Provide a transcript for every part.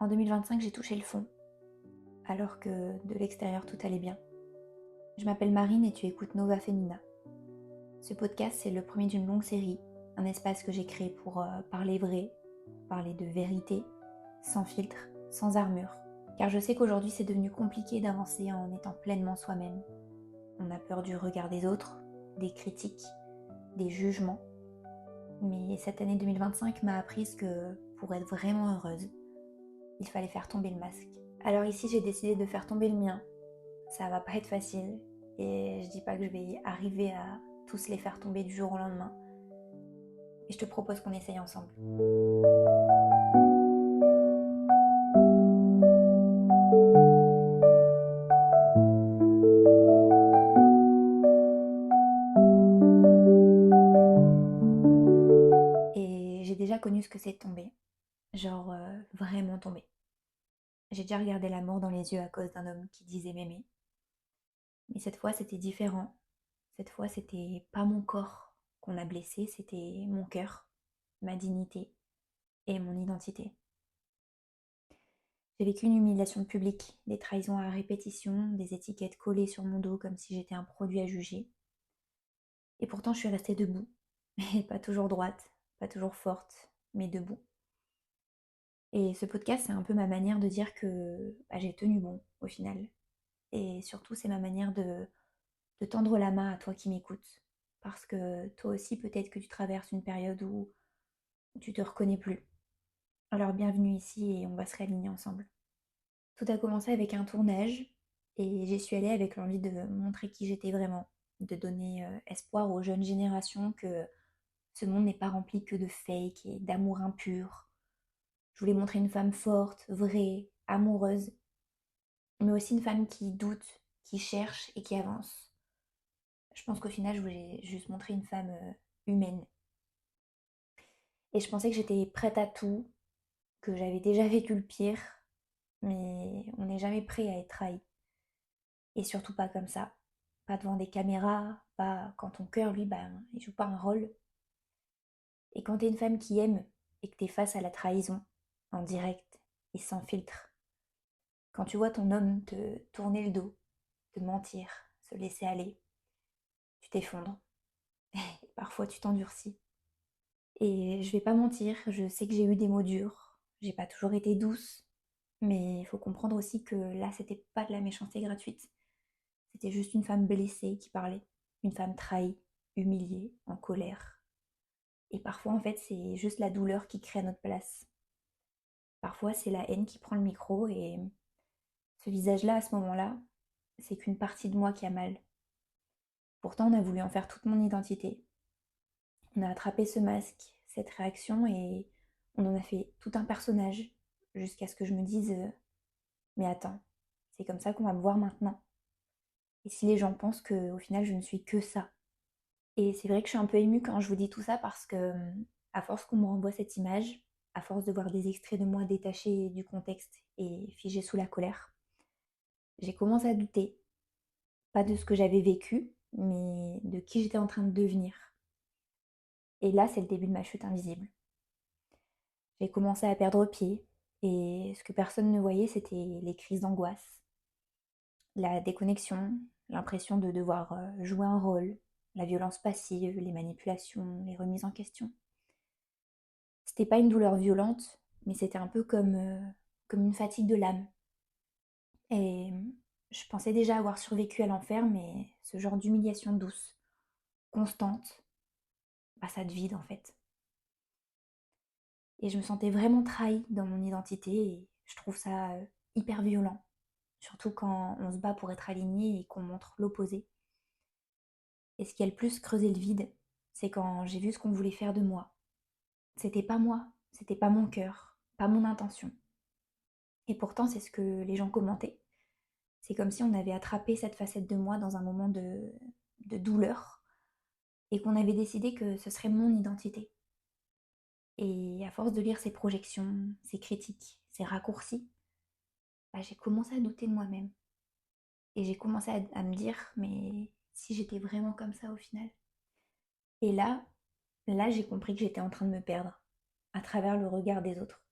En 2025, j'ai touché le fond, alors que de l'extérieur tout allait bien. Je m'appelle Marine et tu écoutes Nova Femina. Ce podcast, c'est le premier d'une longue série, un espace que j'ai créé pour parler vrai, parler de vérité, sans filtre, sans armure. Car je sais qu'aujourd'hui, c'est devenu compliqué d'avancer en étant pleinement soi-même. On a peur du regard des autres, des critiques, des jugements. Mais cette année 2025 m'a appris que pour être vraiment heureuse, il fallait faire tomber le masque. Alors ici, j'ai décidé de faire tomber le mien. Ça va pas être facile et je dis pas que je vais arriver à tous les faire tomber du jour au lendemain. Et je te propose qu'on essaye ensemble. Et j'ai déjà connu ce que c'est de tomber. Genre vraiment tomber. J'ai déjà regardé la mort dans les yeux à cause d'un homme qui disait m'aimer. Mais cette fois, c'était différent. Cette fois, c'était pas mon corps qu'on a blessé, c'était mon cœur, ma dignité et mon identité. J'ai vécu une humiliation publique, des trahisons à répétition, des étiquettes collées sur mon dos comme si j'étais un produit à juger. Et pourtant, je suis restée debout. Et pas toujours droite, pas toujours forte, mais debout. Et ce podcast, c'est un peu ma manière de dire que j'ai tenu bon au final. Et surtout, c'est ma manière de tendre la main à toi qui m'écoutes. Parce que toi aussi, peut-être que tu traverses une période où tu te reconnais plus. Alors bienvenue ici et on va se réaligner ensemble. Tout a commencé avec un tournage et j'y suis allée avec l'envie de montrer qui j'étais vraiment, de donner espoir aux jeunes générations que ce monde n'est pas rempli que de fake et d'amour impur. Je voulais montrer une femme forte, vraie, amoureuse, mais aussi une femme qui doute, qui cherche et qui avance. Je pense qu'au final, je voulais juste montrer une femme humaine. Et je pensais que j'étais prête à tout, que j'avais déjà vécu le pire, mais on n'est jamais prêt à être trahi. Et surtout pas comme ça. Pas devant des caméras, pas quand ton cœur, lui, il joue pas un rôle. Et quand t'es une femme qui aime et que t'es face à la trahison, en direct et sans filtre, quand tu vois ton homme te tourner le dos, te mentir, se laisser aller, tu t'effondres. Et parfois tu t'endurcis. Et je vais pas mentir, je sais que j'ai eu des mots durs, j'ai pas toujours été douce, mais il faut comprendre aussi que là, c'était pas de la méchanceté gratuite. C'était juste une femme blessée qui parlait, une femme trahie, humiliée, en colère. Et parfois, en fait, c'est juste la douleur qui crée à notre place. Parfois, c'est la haine qui prend le micro et ce visage-là, à ce moment-là, c'est qu'une partie de moi qui a mal. Pourtant, on a voulu en faire toute mon identité. On a attrapé ce masque, cette réaction et on en a fait tout un personnage jusqu'à ce que je me dise mais attends, c'est comme ça qu'on va me voir maintenant. Et si les gens pensent que au final je ne suis que ça. Et c'est vrai que je suis un peu émue quand je vous dis tout ça parce que à force qu'on me renvoie cette image, à force de voir des extraits de moi détachés du contexte et figés sous la colère, j'ai commencé à douter, pas de ce que j'avais vécu, mais de qui j'étais en train de devenir. Et là, c'est le début de ma chute invisible. J'ai commencé à perdre pied, et ce que personne ne voyait, c'était les crises d'angoisse, la déconnexion, l'impression de devoir jouer un rôle, la violence passive, les manipulations, les remises en question. C'était pas une douleur violente, mais c'était un peu comme une fatigue de l'âme. Et je pensais déjà avoir survécu à l'enfer, mais ce genre d'humiliation douce, constante, ça te vide en fait. Et je me sentais vraiment trahie dans mon identité et je trouve ça hyper violent. Surtout quand on se bat pour être aligné et qu'on montre l'opposé. Et ce qui a le plus creusé le vide, c'est quand j'ai vu ce qu'on voulait faire de moi. C'était pas moi, c'était pas mon cœur, pas mon intention. Et pourtant, c'est ce que les gens commentaient. C'est comme si on avait attrapé cette facette de moi dans un moment de douleur et qu'on avait décidé que ce serait mon identité. Et à force de lire ces projections, ces critiques, ces raccourcis, j'ai commencé à douter de moi-même. Et j'ai commencé à me dire, mais si j'étais vraiment comme ça au final. Et là, j'ai compris que j'étais en train de me perdre à travers le regard des autres.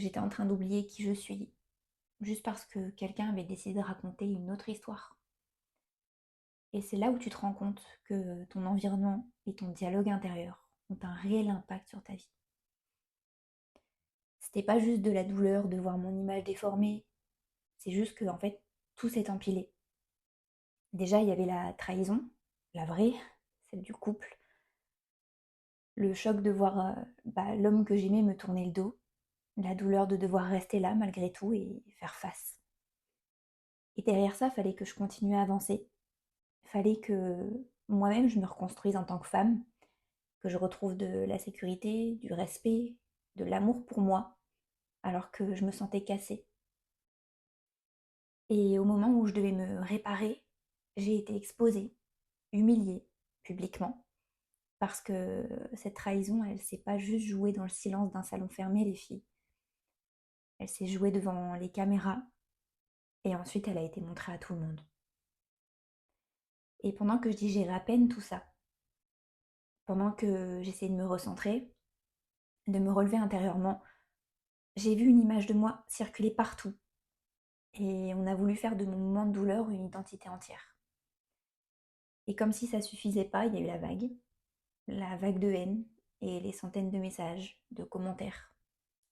j'étais en train d'oublier qui je suis, juste parce que quelqu'un avait décidé de raconter une autre histoire. Et c'est là où tu te rends compte que ton environnement et ton dialogue intérieur ont un réel impact sur ta vie. C'était pas juste de la douleur de voir mon image déformée, c'est juste que en fait tout s'est empilé. Déjà il y avait la trahison, la vraie, celle du couple, le choc de voir l'homme que j'aimais me tourner le dos, la douleur de devoir rester là malgré tout et faire face. Et derrière ça, fallait que je continue à avancer, fallait que moi-même je me reconstruise en tant que femme, que je retrouve de la sécurité, du respect, de l'amour pour moi, alors que je me sentais cassée. Et au moment où je devais me réparer, j'ai été exposée, humiliée, publiquement, parce que cette trahison, elle s'est pas juste jouée dans le silence d'un salon fermé, les filles. Elle s'est jouée devant les caméras, et ensuite elle a été montrée à tout le monde. Et pendant que je digérais à peine tout ça, pendant que j'essayais de me recentrer, de me relever intérieurement, j'ai vu une image de moi circuler partout. Et on a voulu faire de mon moment de douleur une identité entière. Et comme si ça suffisait pas, il y a eu la vague de haine et les centaines de messages, de commentaires.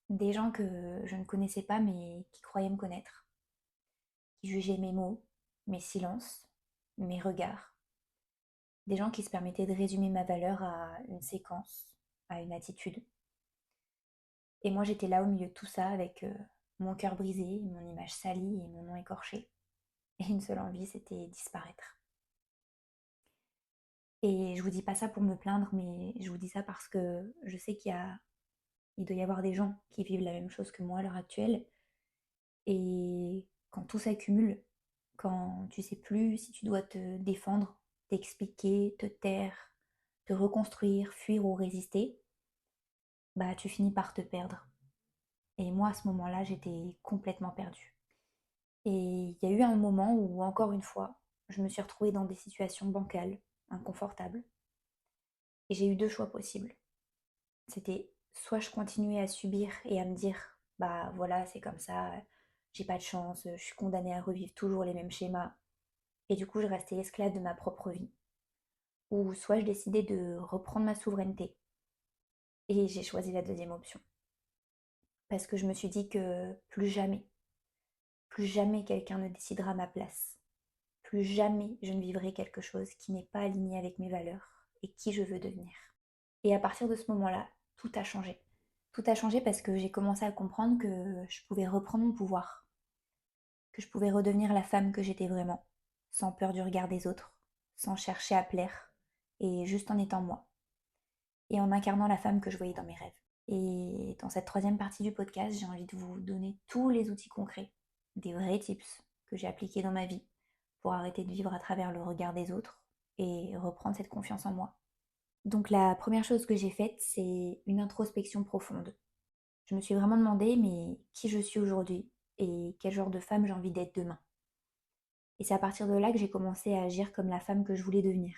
Des gens que je ne connaissais pas mais qui croyaient me connaître, qui jugeaient mes mots, mes silences, mes regards. Des gens qui se permettaient de résumer ma valeur à une séquence, à une attitude. Et moi j'étais là au milieu de tout ça avec mon cœur brisé, mon image salie et mon nom écorché. Et une seule envie, c'était disparaître. Et je vous dis pas ça pour me plaindre, mais je vous dis ça parce que je sais il doit y avoir des gens qui vivent la même chose que moi à l'heure actuelle. Et quand tout s'accumule, quand tu sais plus si tu dois te défendre, t'expliquer, te taire, te reconstruire, fuir ou résister, bah tu finis par te perdre. Et moi à ce moment-là, j'étais complètement perdue. Et il y a eu un moment où, encore une fois, je me suis retrouvée dans des situations bancales, inconfortables. Et j'ai eu deux choix possibles. C'était soit je continuais à subir et à me dire, bah voilà, c'est comme ça, j'ai pas de chance, je suis condamnée à revivre toujours les mêmes schémas. Et du coup, je restais esclave de ma propre vie. Ou soit je décidais de reprendre ma souveraineté. Et j'ai choisi la deuxième option. Parce que je me suis dit que plus jamais quelqu'un ne décidera à ma place. Plus jamais je ne vivrai quelque chose qui n'est pas aligné avec mes valeurs et qui je veux devenir. Et à partir de ce moment-là, tout a changé. Tout a changé parce que j'ai commencé à comprendre que je pouvais reprendre mon pouvoir, que je pouvais redevenir la femme que j'étais vraiment, sans peur du regard des autres, sans chercher à plaire, et juste en étant moi, et en incarnant la femme que je voyais dans mes rêves. Et dans cette troisième partie du podcast, j'ai envie de vous donner tous les outils concrets, des vrais tips que j'ai appliqués dans ma vie pour arrêter de vivre à travers le regard des autres et reprendre cette confiance en moi. Donc la première chose que j'ai faite, c'est une introspection profonde. Je me suis vraiment demandé, mais qui je suis aujourd'hui et quel genre de femme j'ai envie d'être demain. Et c'est à partir de là que j'ai commencé à agir comme la femme que je voulais devenir.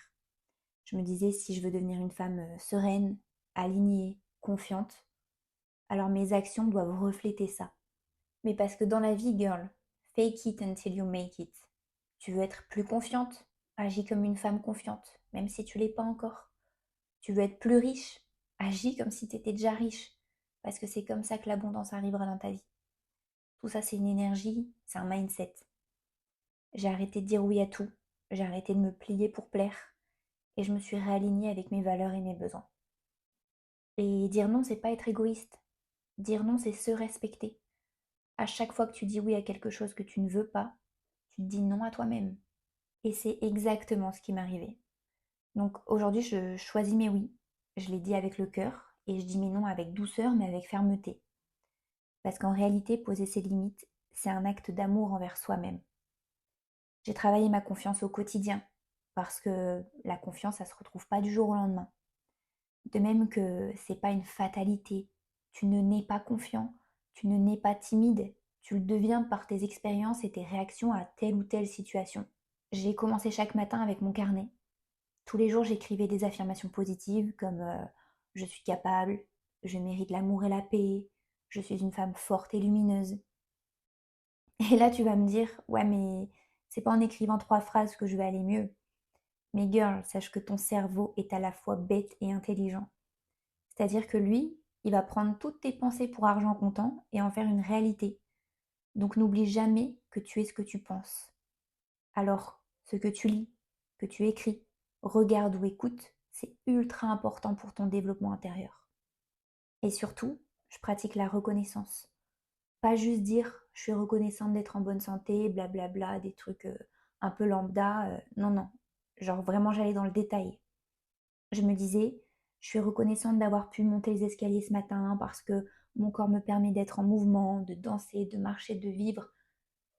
Je me disais, si je veux devenir une femme sereine, alignée, confiante, alors mes actions doivent refléter ça. Mais parce que dans la vie, girl, fake it until you make it. Tu veux être plus confiante? Agis comme une femme confiante, même si tu l'es pas encore. Tu veux être plus riche? Agis comme si tu étais déjà riche, parce que c'est comme ça que l'abondance arrivera dans ta vie. Tout ça, c'est une énergie, c'est un mindset. J'ai arrêté de dire oui à tout, j'ai arrêté de me plier pour plaire, et je me suis réalignée avec mes valeurs et mes besoins. Et dire non, c'est pas être égoïste. Dire non, c'est se respecter. À chaque fois que tu dis oui à quelque chose que tu ne veux pas, tu te dis non à toi-même. Et c'est exactement ce qui m'est arrivé. Donc aujourd'hui, je choisis mes oui. Je les dis avec le cœur, et je dis mes non avec douceur, mais avec fermeté. Parce qu'en réalité, poser ses limites, c'est un acte d'amour envers soi-même. J'ai travaillé ma confiance au quotidien, parce que la confiance, ça se retrouve pas du jour au lendemain. De même que c'est pas une fatalité. Tu ne nais pas confiant, tu ne nais pas timide, tu le deviens par tes expériences et tes réactions à telle ou telle situation. J'ai commencé chaque matin avec mon carnet. Tous les jours, j'écrivais des affirmations positives comme je suis capable, je mérite l'amour et la paix, je suis une femme forte et lumineuse. Et là, tu vas me dire, ouais, mais c'est pas en écrivant 3 phrases que je vais aller mieux. Mais girl, sache que ton cerveau est à la fois bête et intelligent. C'est-à-dire que lui, il va prendre toutes tes pensées pour argent comptant et en faire une réalité. Donc n'oublie jamais que tu es ce que tu penses. Alors, ce que tu lis, que tu écris, regardes ou écoutes, c'est ultra important pour ton développement intérieur. Et surtout, je pratique la reconnaissance. Pas juste dire je suis reconnaissante d'être en bonne santé, blablabla, des trucs un peu lambda. Non, non. Genre vraiment, j'allais dans le détail. Je me disais, je suis reconnaissante d'avoir pu monter les escaliers ce matin parce que mon corps me permet d'être en mouvement, de danser, de marcher, de vivre.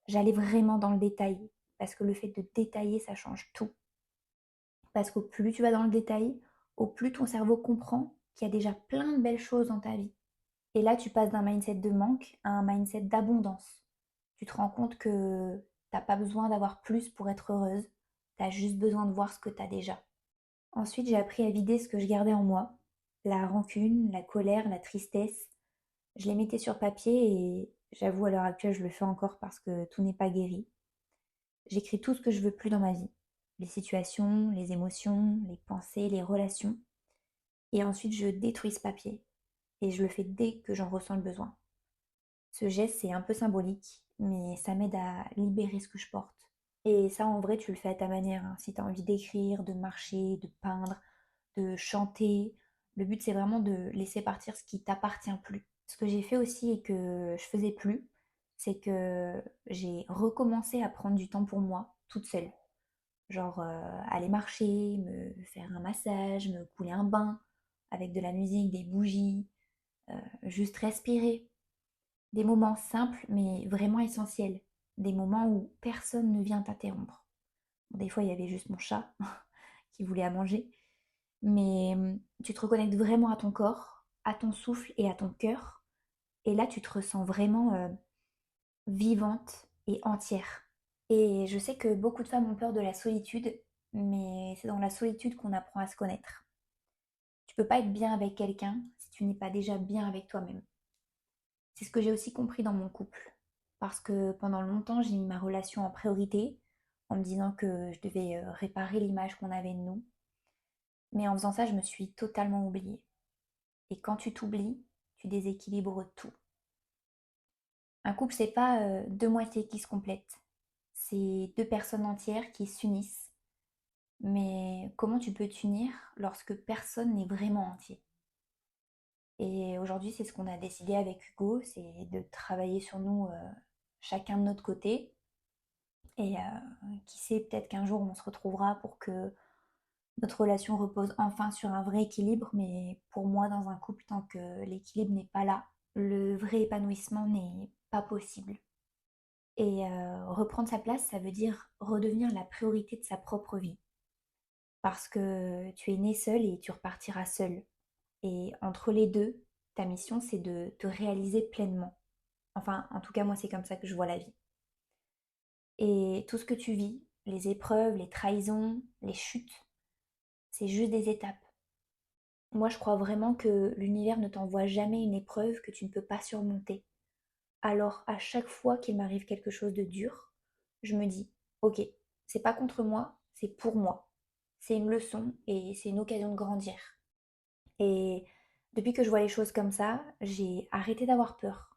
J'allais vraiment dans le détail parce que le fait de détailler, ça change tout. Parce qu'au plus tu vas dans le détail, au plus ton cerveau comprend qu'il y a déjà plein de belles choses dans ta vie. Et là, tu passes d'un mindset de manque à un mindset d'abondance. Tu te rends compte que t'as pas besoin d'avoir plus pour être heureuse, t'as juste besoin de voir ce que t'as déjà. Ensuite, j'ai appris à vider ce que je gardais en moi. La rancune, la colère, la tristesse. Je les mettais sur papier et j'avoue à l'heure actuelle, je le fais encore parce que tout n'est pas guéri. J'écris tout ce que je veux plus dans ma vie. Les situations, les émotions, les pensées, les relations. Et ensuite, je détruis ce papier. Et je le fais dès que j'en ressens le besoin. Ce geste, c'est un peu symbolique, mais ça m'aide à libérer ce que je porte. Et ça, en vrai, tu le fais à ta manière, hein. Si tu as envie d'écrire, de marcher, de peindre, de chanter, le but, c'est vraiment de laisser partir ce qui t'appartient plus. Ce que j'ai fait aussi et que je faisais plus, c'est que j'ai recommencé à prendre du temps pour moi, toute seule. Genre aller marcher, me faire un massage, me couler un bain avec de la musique, des bougies, juste respirer. Des moments simples mais vraiment essentiels. Des moments où personne ne vient t'interrompre. Bon, des fois, il y avait juste mon chat qui voulait à manger. Mais tu te reconnectes vraiment à ton corps, à ton souffle et à ton cœur. Et là, tu te ressens vraiment vivante et entière. Et je sais que beaucoup de femmes ont peur de la solitude, mais c'est dans la solitude qu'on apprend à se connaître. Tu peux pas être bien avec quelqu'un si tu n'es pas déjà bien avec toi-même. C'est ce que j'ai aussi compris dans mon couple. Parce que pendant longtemps, j'ai mis ma relation en priorité, en me disant que je devais réparer l'image qu'on avait de nous. Mais en faisant ça, je me suis totalement oubliée. Et quand tu t'oublies, tu déséquilibres tout. Un couple, c'est pas deux moitiés qui se complètent. C'est deux personnes entières qui s'unissent. Mais comment tu peux t'unir lorsque personne n'est vraiment entier? Et aujourd'hui, c'est ce qu'on a décidé avec Hugo, c'est de travailler sur nous chacun de notre côté. Et qui sait, peut-être qu'un jour on se retrouvera pour que notre relation repose enfin sur un vrai équilibre. Mais pour moi, dans un couple, tant que l'équilibre n'est pas là, le vrai épanouissement n'est pas possible. Et reprendre sa place, ça veut dire redevenir la priorité de sa propre vie. Parce que tu es né seul et tu repartiras seul. Et entre les deux, ta mission, c'est de te réaliser pleinement. Enfin, en tout cas, moi, c'est comme ça que je vois la vie. Et tout ce que tu vis, les épreuves, les trahisons, les chutes, c'est juste des étapes. Moi, je crois vraiment que l'univers ne t'envoie jamais une épreuve que tu ne peux pas surmonter. Alors, à chaque fois qu'il m'arrive quelque chose de dur, je me dis, ok, c'est pas contre moi, c'est pour moi. C'est une leçon et c'est une occasion de grandir. Et depuis que je vois les choses comme ça, j'ai arrêté d'avoir peur.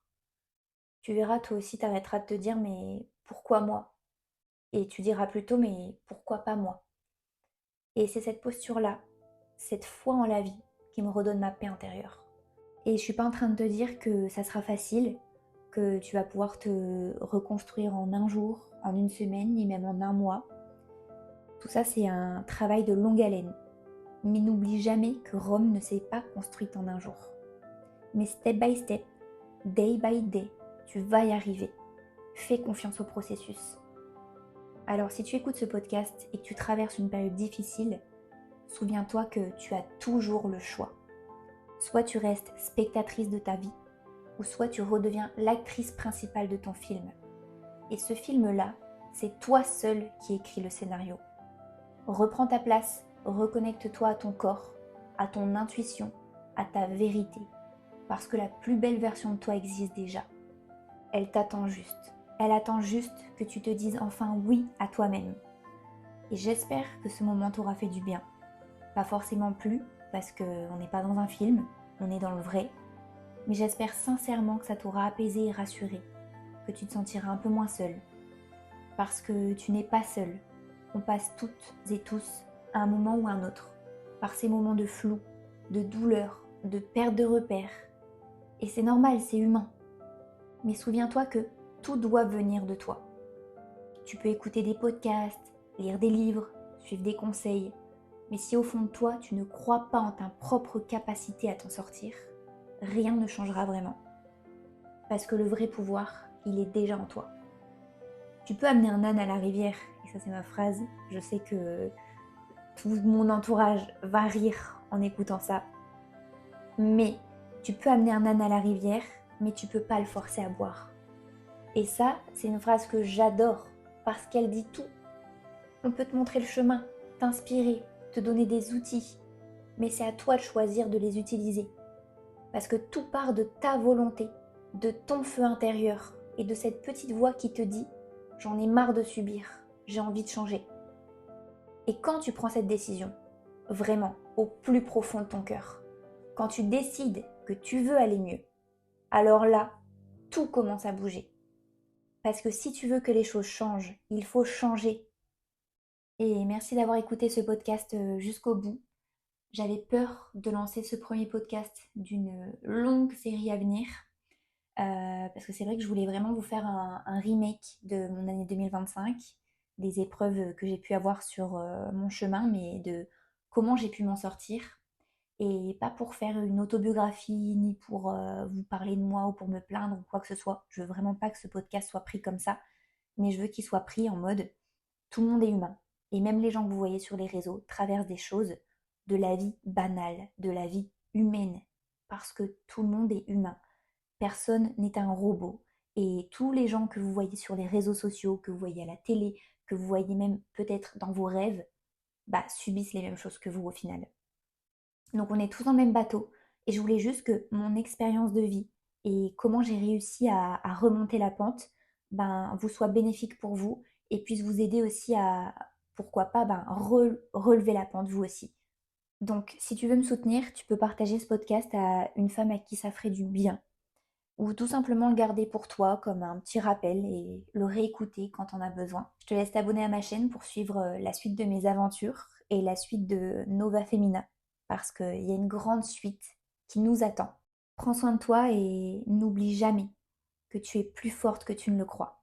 Tu verras, toi aussi, t'arrêteras de te dire, mais pourquoi moi? Et tu diras plutôt, mais pourquoi pas moi? Et c'est cette posture-là, cette foi en la vie, qui me redonne ma paix intérieure. Et je suis pas en train de te dire que ça sera facile, que tu vas pouvoir te reconstruire en un jour, en une semaine, ni même en un mois. Tout ça, c'est un travail de longue haleine. Mais n'oublie jamais que Rome ne s'est pas construite en un jour. Mais step by step, day by day, tu vas y arriver. Fais confiance au processus. Alors si tu écoutes ce podcast et que tu traverses une période difficile, souviens-toi que tu as toujours le choix. Soit tu restes spectatrice de ta vie, ou soit tu redeviens l'actrice principale de ton film. Et ce film-là, c'est toi seul qui écris le scénario. Reprends ta place, reconnecte-toi à ton corps, à ton intuition, à ta vérité. parce que la plus belle version de toi existe déjà. Elle t'attend juste. Elle attend juste que tu te dises enfin oui à toi-même. Et j'espère que ce moment t'aura fait du bien. Pas forcément plus, parce qu'on n'est pas dans un film, on est dans le vrai. Mais j'espère sincèrement que ça t'aura apaisé et rassuré, que tu te sentiras un peu moins seul. Parce que tu n'es pas seul. On passe toutes et tous à un moment ou à un autre, par ces moments de flou, de douleur, de perte de repères. Et c'est normal, c'est humain. Mais souviens-toi que tout doit venir de toi. Tu peux écouter des podcasts, lire des livres, suivre des conseils, mais si au fond de toi tu ne crois pas en ta propre capacité à t'en sortir, rien ne changera vraiment. Parce que le vrai pouvoir, il est déjà en toi. Tu peux amener un âne à la rivière, et ça c'est ma phrase, je sais que tout mon entourage va rire en écoutant ça, mais tu peux amener un âne à la rivière, mais tu peux pas le forcer à boire. Et ça, c'est une phrase que j'adore, parce qu'elle dit tout. On peut te montrer le chemin, t'inspirer, te donner des outils, mais c'est à toi de choisir de les utiliser. Parce que tout part de ta volonté, de ton feu intérieur et de cette petite voix qui te dit « j'en ai marre de subir, j'ai envie de changer ». Et quand tu prends cette décision, vraiment, au plus profond de ton cœur, quand tu décides que tu veux aller mieux, alors là, tout commence à bouger. Parce que si tu veux que les choses changent, il faut changer. Et merci d'avoir écouté ce podcast jusqu'au bout. J'avais peur de lancer ce premier podcast d'une longue série à venir. Parce que c'est vrai que je voulais vraiment vous faire un remake de mon année 2025, des épreuves que j'ai pu avoir sur mon chemin, mais de comment j'ai pu m'en sortir. Et pas pour faire une autobiographie, ni pour vous parler de moi ou pour me plaindre ou quoi que ce soit. Je veux vraiment pas que ce podcast soit pris comme ça, mais je veux qu'il soit pris en mode tout le monde est humain. Et même les gens que vous voyez sur les réseaux traversent des choses de la vie banale, de la vie humaine, parce que tout le monde est humain. Personne n'est un robot. Et tous les gens que vous voyez sur les réseaux sociaux, que vous voyez à la télé, que vous voyez même peut-être dans vos rêves, bah, subissent les mêmes choses que vous au final. Donc on est tous dans le même bateau. Et je voulais juste que mon expérience de vie et comment j'ai réussi à remonter la pente, ben, vous soit bénéfique pour vous et puisse vous aider aussi à, pourquoi pas, ben, relever la pente vous aussi. Donc si tu veux me soutenir, tu peux partager ce podcast à une femme à qui ça ferait du bien ou tout simplement le garder pour toi comme un petit rappel et le réécouter quand on a besoin. Je te laisse t'abonner à ma chaîne pour suivre la suite de mes aventures et la suite de Nova Femina parce qu'il y a une grande suite qui nous attend. Prends soin de toi et n'oublie jamais que tu es plus forte que tu ne le crois.